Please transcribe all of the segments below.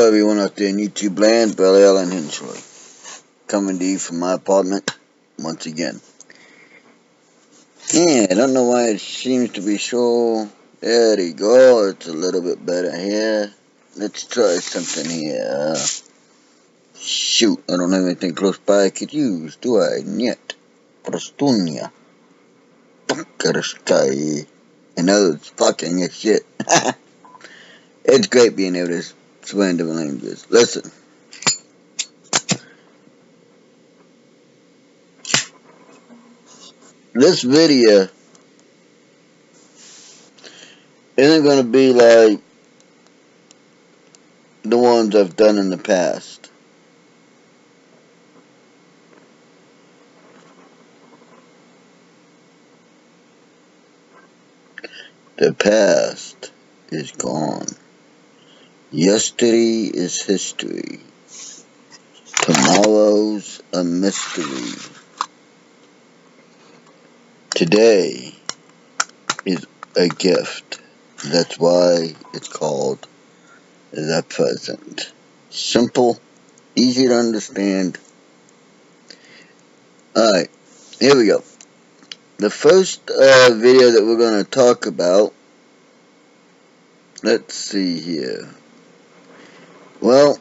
everyone out there in YouTube land, Brother Allen Hensley, coming to you from my apartment once again. Yeah, I don't know why it seems to be so. There you go, it's a little bit better here. Let's try something here. Shoot, I don't have anything close by I could use, do I? Niet. Prostunia. Punkerstai. I know it's fucking your shit. It's great being able to swear in different languages. Listen. This video isn't going to be like the ones I've done in the past. The past is gone. Yesterday is history. Tomorrow's a mystery. Today is a gift. That's why it's called the present. Simple, easy to understand. Alright, here we go. The first video that we're going to talk about, let's see here. Well,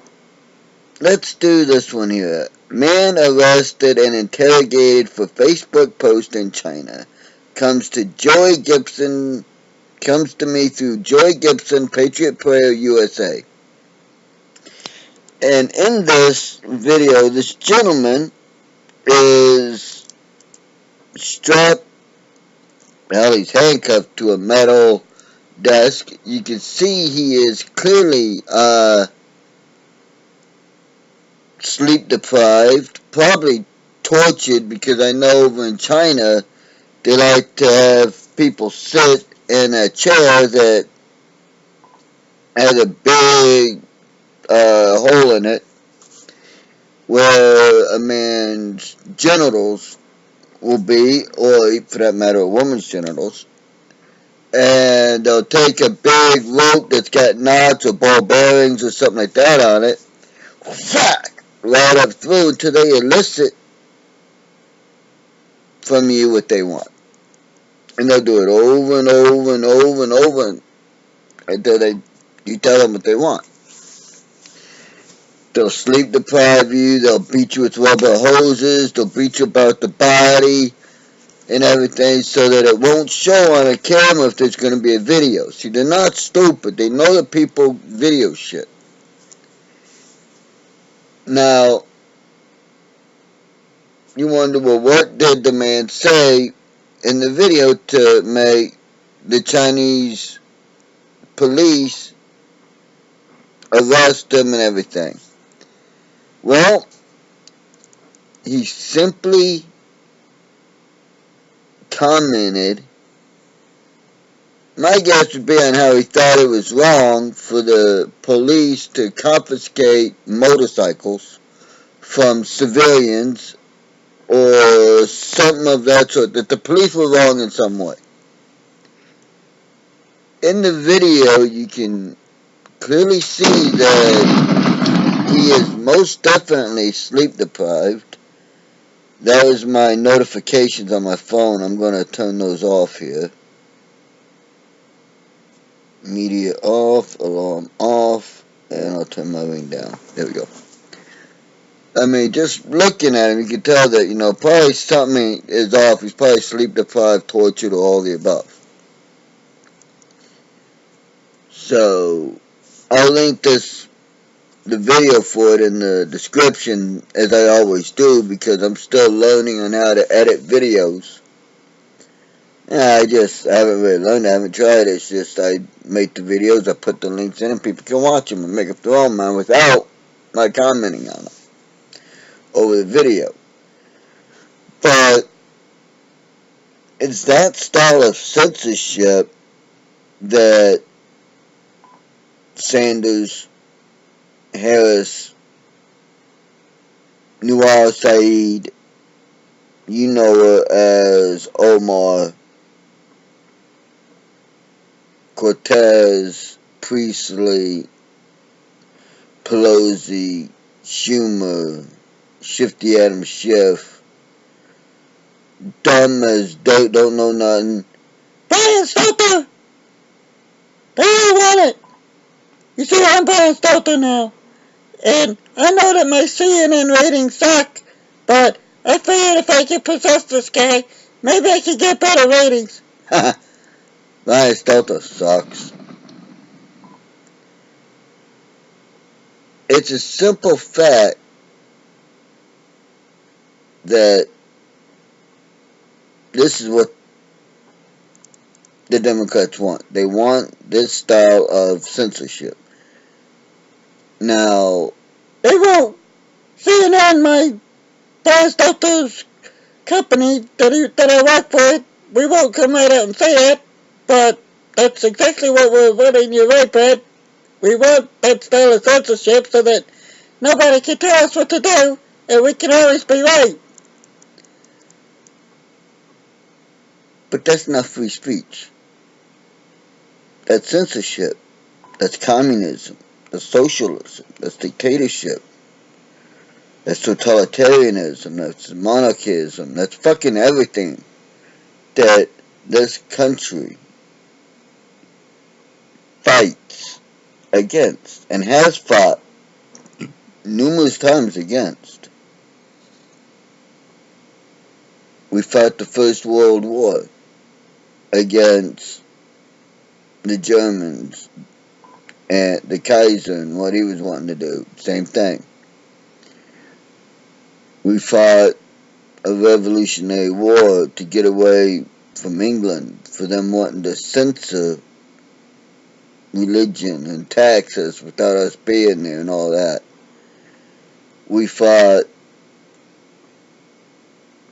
let's do this one here. Man arrested and interrogated for Facebook post in China. Comes to me through Joy Gibson, Patriot Prayer USA. And in this video, this gentleman is strapped, well, he's handcuffed to a metal desk. You can see he is clearly sleep deprived, probably tortured, because I know over in China they like to have people sit in a chair that has a big hole in it where a man's genitals will be, or for that matter a woman's genitals, and they'll take a big rope that's got knots or ball bearings or something like that on it, right up through until they elicit from you what they want. And they'll do it over and over and over and over until you tell them what they want. They'll sleep deprive you, they'll beat you with rubber hoses, they'll beat you about the body and everything so that it won't show on a camera if there's going to be a video. See, they're not stupid. They know that people video shit. Now, you wonder, well, what did the man say in the video to make the Chinese police arrest him and everything? Well, he simply commented, my guess would be on how he thought it was wrong for the police to confiscate motorcycles from civilians or something of that sort, that the police were wrong in some way. In the video, you can clearly see that he is most definitely sleep deprived. That was my notifications on my phone. I'm going to turn those off here. Media off, alarm off, and I'll turn my ring down. There we go. I mean, just looking at him, you can tell that, probably something is off. He's probably sleep deprived, tortured, or all the above. So, I'll link the video for it in the description, as I always do, because I'm still learning on how to edit videos. I haven't really learned. I haven't tried. It's just I make the videos, I put the links in, and people can watch them and make up their own mind without my commenting on them over the video. But it's that style of censorship that Sanders, Harris, Noir Said, you know her as Omar, Cortez, Priestley, Pelosi, Schumer, Shifty Adam Schiff, dumb as don't know nothing. Brian Stelter! They don't want it! You see, I'm Brian Stelter now. And I know that my CNN ratings suck, but I figured if I could possess this guy, maybe I could get better ratings. Haha, Brian Stelter sucks. It's a simple fact that this is what the Democrats want. They want this style of censorship. Now, they won't. CNN, my Brian Stelter's company that I work for, we won't come right out and say that, but that's exactly what we're wanting. You're right, Brad. We want that style of censorship so that nobody can tell us what to do, and we can always be right. But that's not free speech. That's censorship. That's communism. That's socialism. That's dictatorship. That's totalitarianism. That's monarchism. That's fucking everything that this country fights against and has fought numerous times against. We fought the First World War against the Germans and the Kaiser and what he was wanting to do. Same thing. We fought a revolutionary war to get away from England for them wanting to censor religion and tax us without us being there and all that. We fought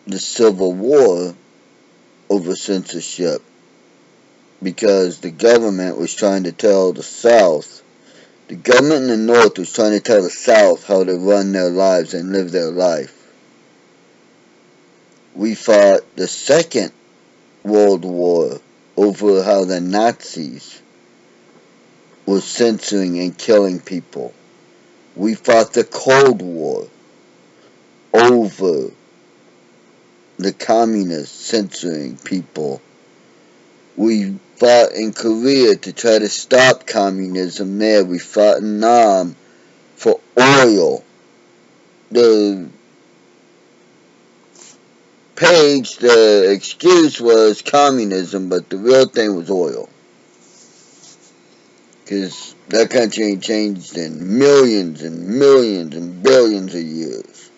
the Civil War over censorship because the government was trying to tell the South, the government in the North was trying to tell the South how to run their lives and live their life. We fought the Second World War over how the Nazis were censoring and killing people. We fought the Cold War over the communists censoring people. We fought in Korea to try to stop communism there. We fought in Nam for oil. The excuse was communism, but the real thing was oil. Because that country ain't changed in millions and millions and billions of years.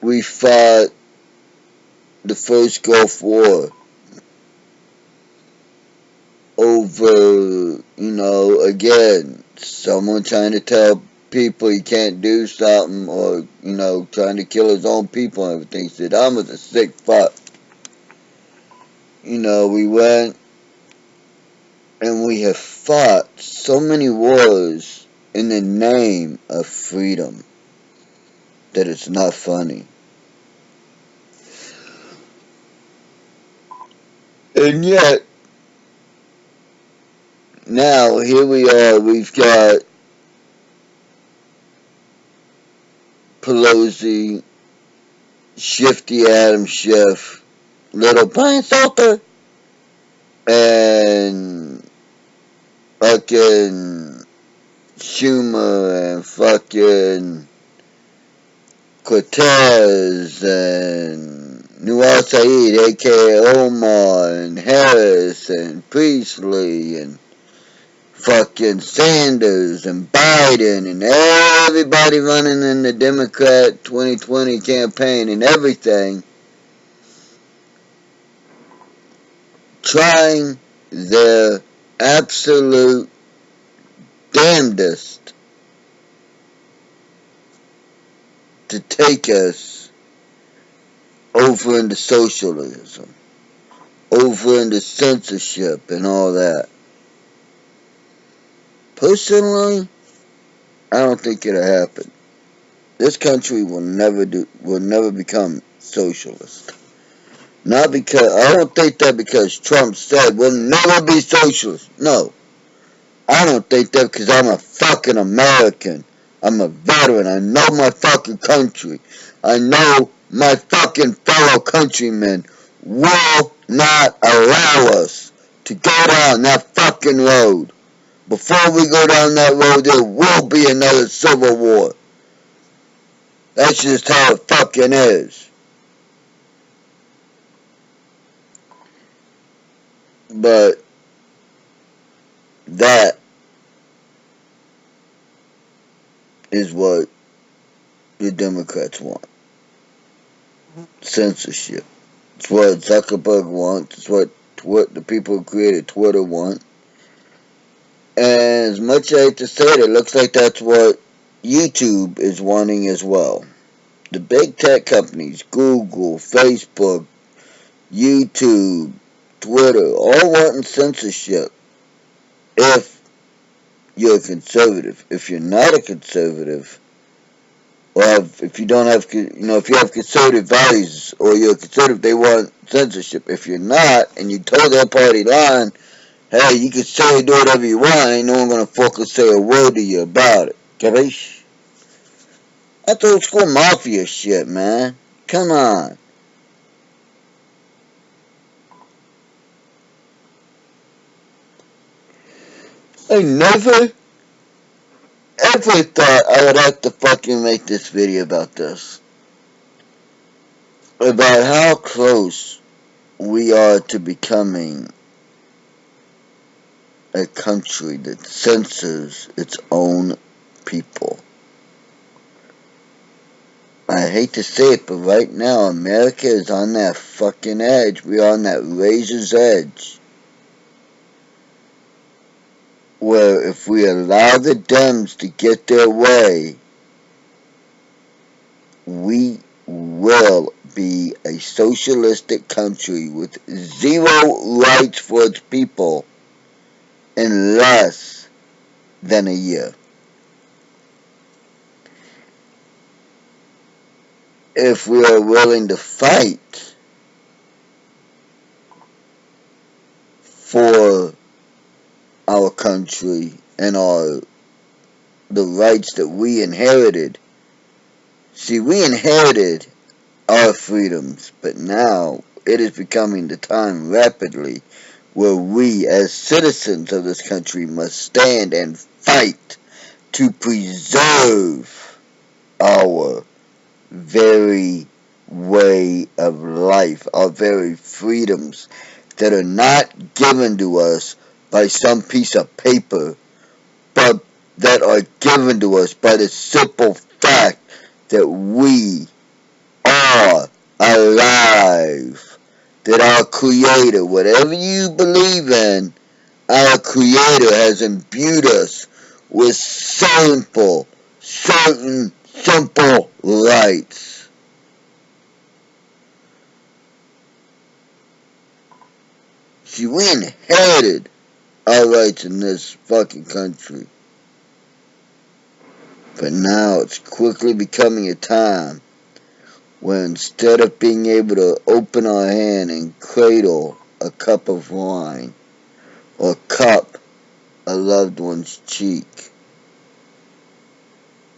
We fought the first Gulf War over, again, someone trying to tell people he can't do something or, trying to kill his own people and everything. Saddam was a sick fuck. We went and we have fought so many wars in the name of freedom that it's not funny. And yet, now here we are, we've got Pelosi, Shifty Adam Schiff, Little Brian Stelter, and fucking Schumer and fucking Cortez and Newell Said, a.k.a. Omar, and Harris and Priestley and fucking Sanders and Biden and everybody running in the Democrat 2020 campaign and everything, trying their absolute damnedest to take us over into socialism, over into censorship and all that. Personally, I don't think it'll happen. This country will never become socialist. Not because, I don't think that because Trump said we'll never be socialist. No. I don't think that because I'm a fucking American. I'm a veteran. I know my fucking country. I know my fucking fellow countrymen will not allow us to go down that fucking road. Before we go down that road, there will be another civil war. That's just how it fucking is. But that is what the Democrats want. Censorship. It's what Zuckerberg wants. It's what the people who created Twitter want. And as much as I hate to say it, it looks like that's what YouTube is wanting as well. The big tech companies, Google, Facebook, YouTube, Twitter, all wanting censorship if you're a conservative. If you're not a conservative, or if you don't have, if you have conservative values or you're a conservative, they want censorship. If you're not, and you toe their party line, hey, you can say do whatever you want. Ain't no one gonna fucking say a word to you about it. Capiche? That's old school mafia shit, man. Come on. I never ever thought I would have to fucking make this video about this. About how close we are to becoming a country that censors its own people. I hate to say it, but right now America is on that fucking edge. We're on that razor's edge. Where if we allow the Dems to get their way, we will be a socialistic country with zero rights for its people in less than a year. If we are willing to fight for our country and the rights that we inherited. See, we inherited our freedoms, but now it is becoming the time rapidly where we as citizens of this country must stand and fight to preserve our very way of life, our very freedoms that are not given to us by some piece of paper, but that are given to us by the simple fact that we are alive. That our Creator, whatever you believe in, our Creator has imbued us with certain simple rights. See, we inherited our rights in this fucking country. But now it's quickly becoming a time where instead of being able to open our hand and cradle a cup of wine or cup a loved one's cheek,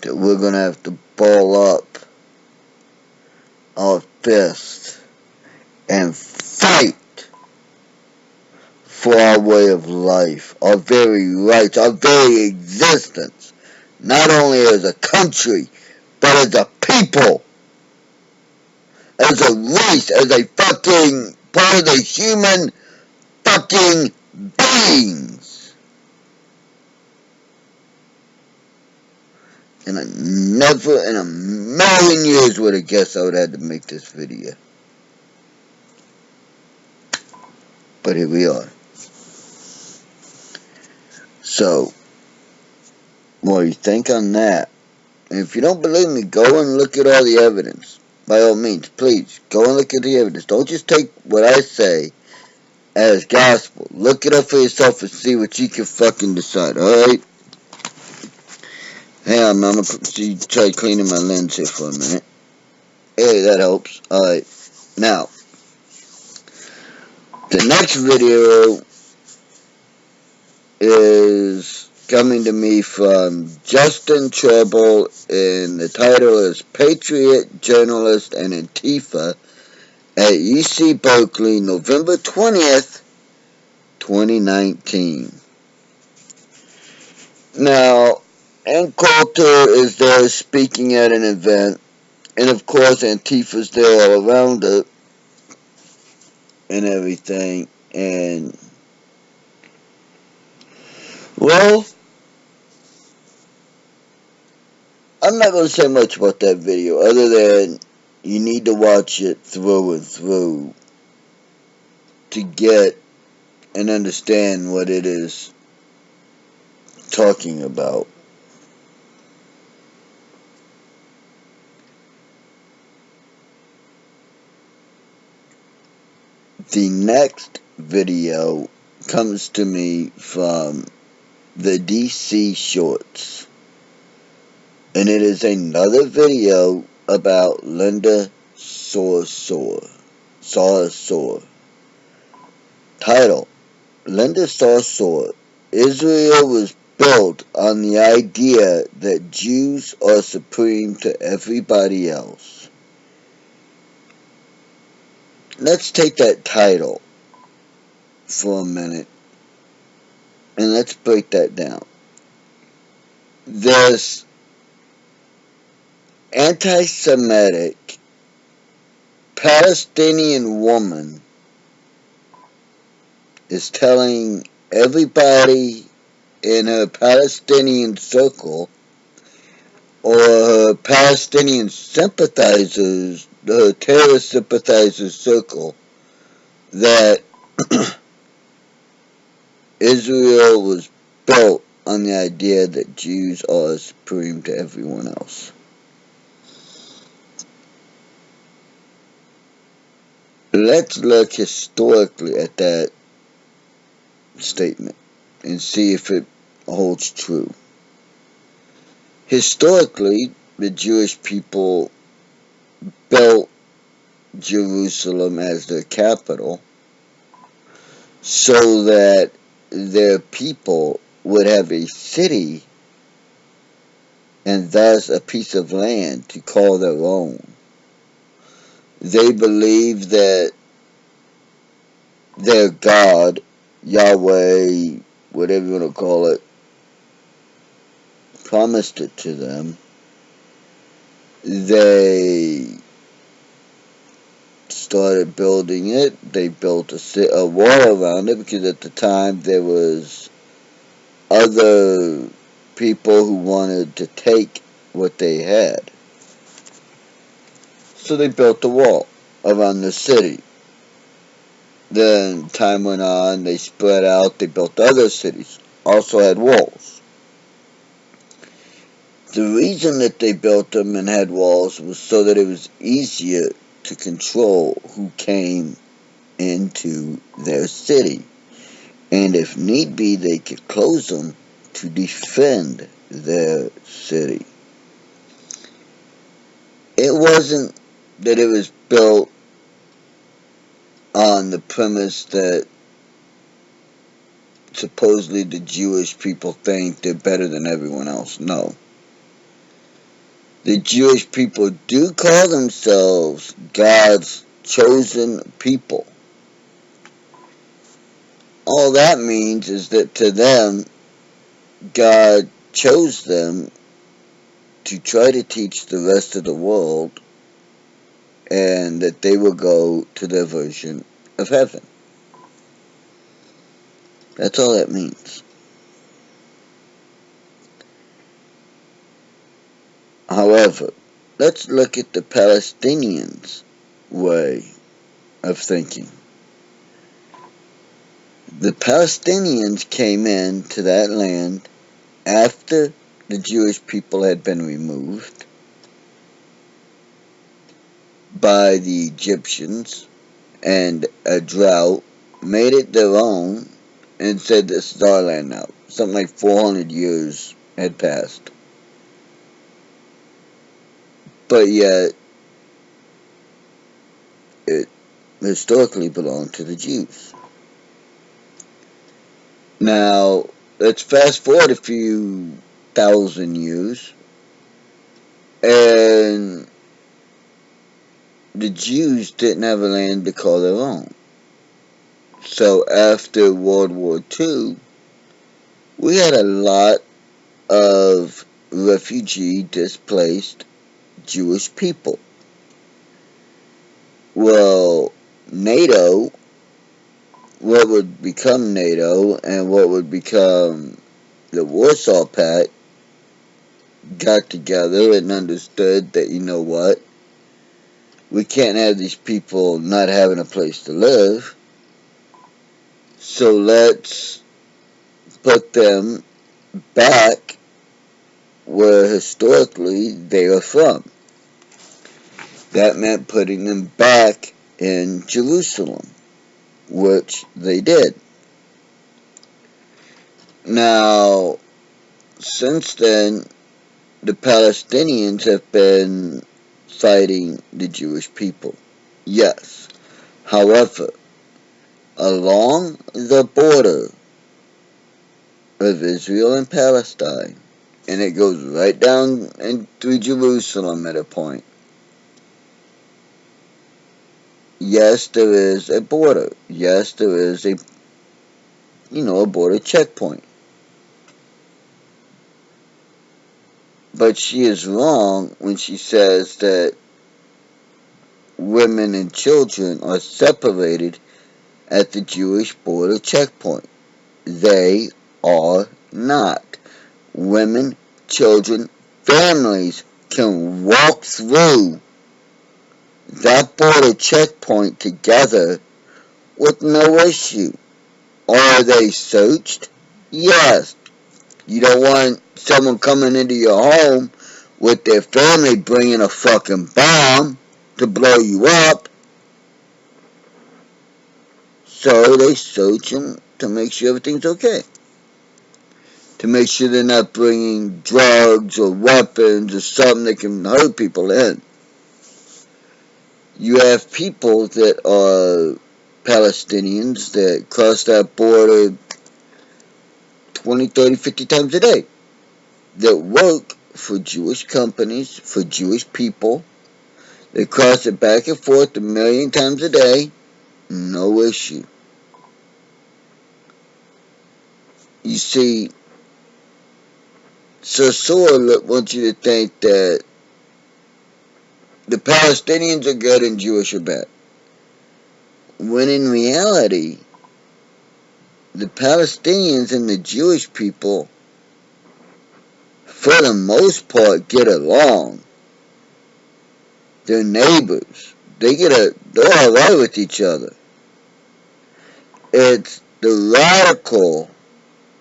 that we're going to have to ball up our fist and fight for our way of life, our very rights, our very existence, not only as a country, but as a people, as a race, as a fucking part of the human fucking beings. And I never in a million years would have guessed I would have had to make this video. But here we are. So, what do you think on that? And if you don't believe me, go and look at all the evidence. By all means, please, go and look at the evidence. Don't just take what I say as gospel. Look it up for yourself and see what you can fucking decide, alright? Hang on, I'm gonna try cleaning my lens here for a minute. Hey, that helps. Alright, now, The next video is coming to me from Justin Treble, and the title is Patriot, Journalist, and Antifa at UC Berkeley, November 20th, 2019. Now, Ann Coulter is there speaking at an event, and of course Antifa's there all around it and everything, and well, I'm not going to say much about that video other than you need to watch it through and through to get and understand what it is talking about. The next video comes to me from the DC Shorts, and it is another video about Linda Sarsour. Title: Linda Sarsour. Israel was built on the idea that Jews are supreme to everybody else. Let's take that title for a minute and let's break that down. This anti-Semitic Palestinian woman is telling everybody in her Palestinian circle or her Palestinian sympathizers, her terrorist sympathizers circle, that Israel was built on the idea that Jews are supreme to everyone else. Let's look historically at that statement and see if it holds true. Historically, the Jewish people built Jerusalem as their capital so that their people would have a city and thus a piece of land to call their own. They believed that their God, Yahweh, whatever you want to call it, promised it to them. They started building it. They built a wall around it because at the time there was other people who wanted to take what they had. So they built a wall around the city. Then time went on, they spread out, they built other cities, also had walls. The reason that they built them and had walls was so that it was easier to control who came into their city. And if need be, they could close them to defend their city. It wasn't that it was built on the premise that supposedly the Jewish people think they're better than everyone else. No. The Jewish people do call themselves God's chosen people. All that means is that to them, God chose them to try to teach the rest of the world, and that they will go to their version of heaven. That's all that means. However, let's look at the Palestinians' way of thinking. The Palestinians came into that land after the Jewish people had been removed by the Egyptians, and a drought made it their own and said, this is our land now. Something like 400 years had passed. But yet, historically belonged to the Jews. Now, let's fast forward a few thousand years, and the Jews didn't have a land to call their own. So after World War II, we had a lot of refugee, displaced Jewish people. Well, NATO, what would become NATO and what would become the Warsaw Pact, got together and understood that, you know what, we can't have these people not having a place to live, so let's put them back where historically they are from. That meant putting them back in Jerusalem, which they did. Now, since then, the Palestinians have been fighting the Jewish people. Yes. However, along the border of Israel and Palestine, and it goes right down and through Jerusalem at a point, yes, there is a border. Yes, there is a border checkpoint. But she is wrong when she says that women and children are separated at the Jewish border checkpoint. They are not. Women, children, families can walk through that border checkpoint together with no issue. Are they searched? Yes. You don't want someone coming into your home with their family bringing a fucking bomb to blow you up. So they search them to make sure everything's okay. To make sure they're not bringing drugs or weapons or something that can hurt people in. You have people that are Palestinians that cross that border 20, 30, 50 times a day. That work for Jewish companies, for Jewish people. They cross it back and forth a million times a day. No issue. You see, Saussure wants you to think that the Palestinians are good and Jewish are bad. When in reality, the Palestinians and the Jewish people, for the most part, get along. They're neighbors. They're alright with each other. It's the radical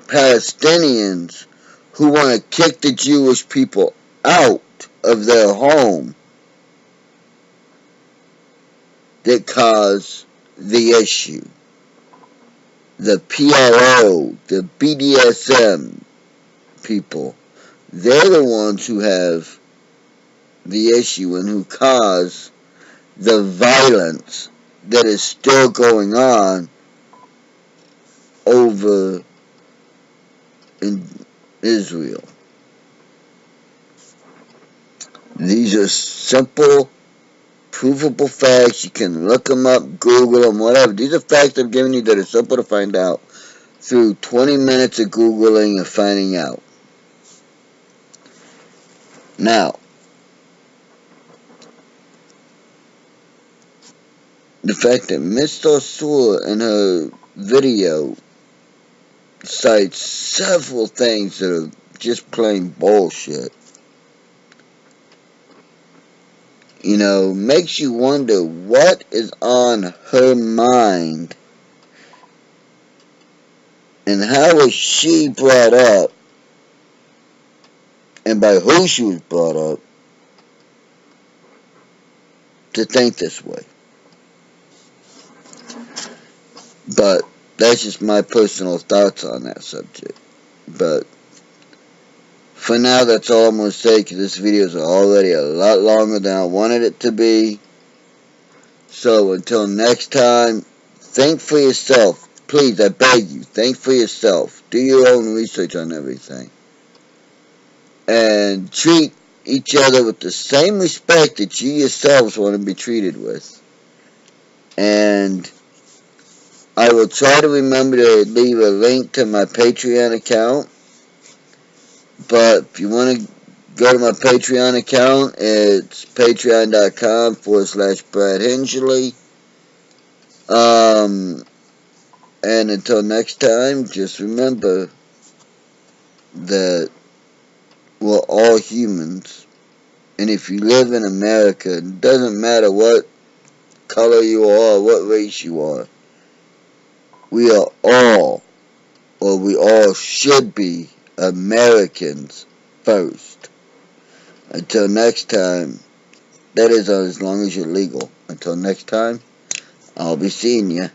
Palestinians who want to kick the Jewish people out of their home that cause the issue. The PLO, the BDSM people, they're the ones who have the issue and who cause the violence that is still going on over in Israel. These are simple, provable facts. You can look them up, Google them, whatever. These are facts I'm giving you that are simple to find out through 20 minutes of Googling and finding out. Now, the fact that Miss Saussure in her video cites several things that are just plain bullshit, makes you wonder what is on her mind and how was she brought up and by who she was brought up to think this way. But that's just my personal thoughts on that subject. But for now, that's all I'm going to say because this video is already a lot longer than I wanted it to be. So until next time, think for yourself. Please, I beg you, think for yourself. Do your own research on everything. And treat each other with the same respect that you yourselves want to be treated with. And I will try to remember to leave a link to my Patreon account. But if you want to go to my Patreon account, it's patreon.com/Brad Hingley. And until next time, just remember that we're all humans. And if you live in America, it doesn't matter what color you are, what race you are. We are all, or we all should be, Americans first. Until next time, that is as long as you're legal. Until next time, I'll be seeing you.